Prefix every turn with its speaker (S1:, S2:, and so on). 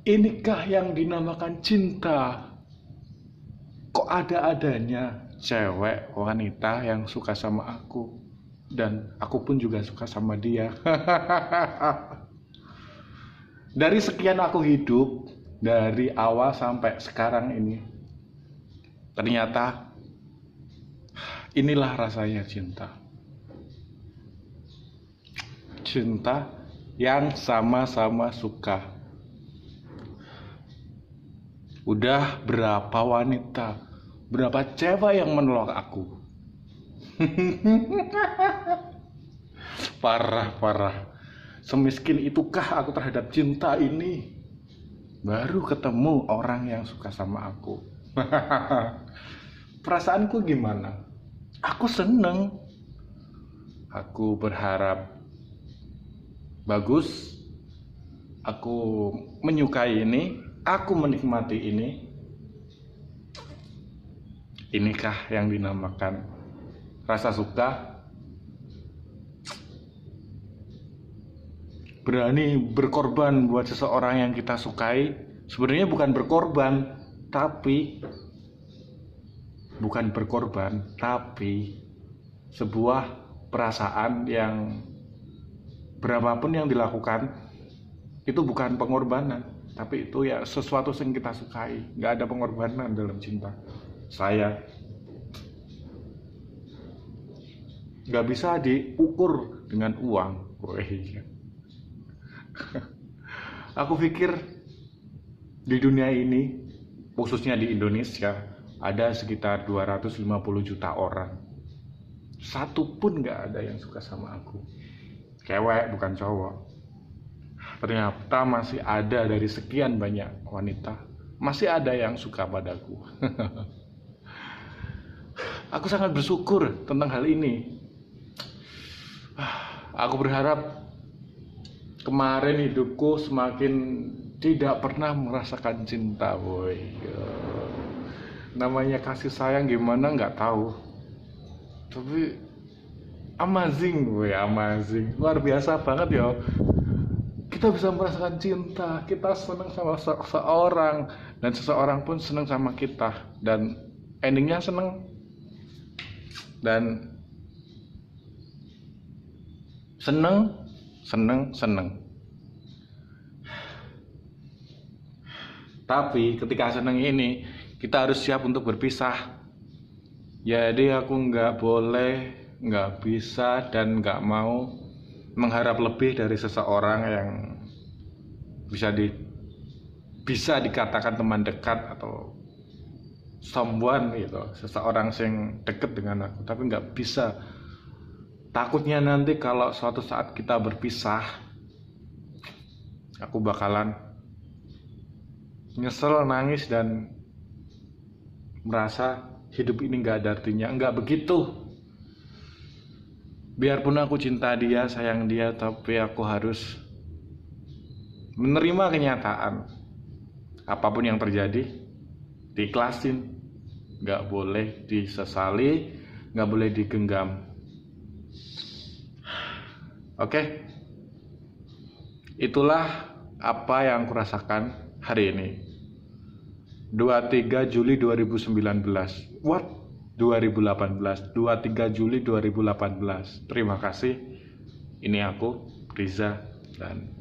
S1: Inikah yang dinamakan cinta? Kok ada-adanya cewek wanita yang suka sama aku, dan aku pun juga suka sama dia. Dari sekian aku hidup, dari awal sampai sekarang ini, ternyata inilah rasanya cinta. Cinta yang sama-sama suka. Udah berapa wanita, berapa cewek yang menolak aku. Parah. Semiskin itukah aku terhadap cinta ini? Baru ketemu orang yang suka sama aku. Perasaanku gimana? Aku seneng. Aku berharap bagus. Aku menyukai ini. Aku menikmati ini. Inikah yang dinamakan rasa suka? Berani berkorban buat seseorang yang kita sukai. Sebenarnya bukan berkorban, tapi sebuah perasaan yang berapapun yang dilakukan itu bukan pengorbanan, tapi itu ya sesuatu yang kita sukai. Gak ada pengorbanan dalam cinta. Saya gak bisa diukur dengan uang. Aku pikir di dunia ini, khususnya di Indonesia, ada sekitar 250 juta orang. Satu pun gak ada yang suka sama aku. Cewek bukan cowok. Ternyata masih ada dari sekian banyak wanita, masih ada yang suka padaku. Aku sangat bersyukur tentang hal ini. Aku berharap kemarin hidupku semakin tidak pernah merasakan cinta, boy. Namanya kasih sayang gimana nggak tahu, tapi amazing, boy, amazing, luar biasa banget ya. Kita bisa merasakan cinta, kita senang sama seseorang, dan seseorang pun senang sama kita, dan endingnya senang dan senang. Tapi ketika senang ini, kita harus siap untuk berpisah. Jadi aku nggak bisa dan nggak mau mengharap lebih dari seseorang yang bisa dikatakan teman dekat atau someone gitu, seseorang yang deket dengan aku, tapi nggak bisa. Takutnya nanti kalau suatu saat kita berpisah, aku bakalan nyesel, nangis, dan merasa hidup ini nggak ada artinya. Nggak begitu. Biarpun aku cinta dia, sayang dia, tapi aku harus menerima kenyataan. Apapun yang terjadi, diikhlasin. Nggak boleh disesali, nggak boleh digenggam. Oke? Itulah apa yang aku rasakan hari ini. 23 Juli 2019. What? 2018. 23 Juli 2018. Terima kasih. Ini aku, Riza, dan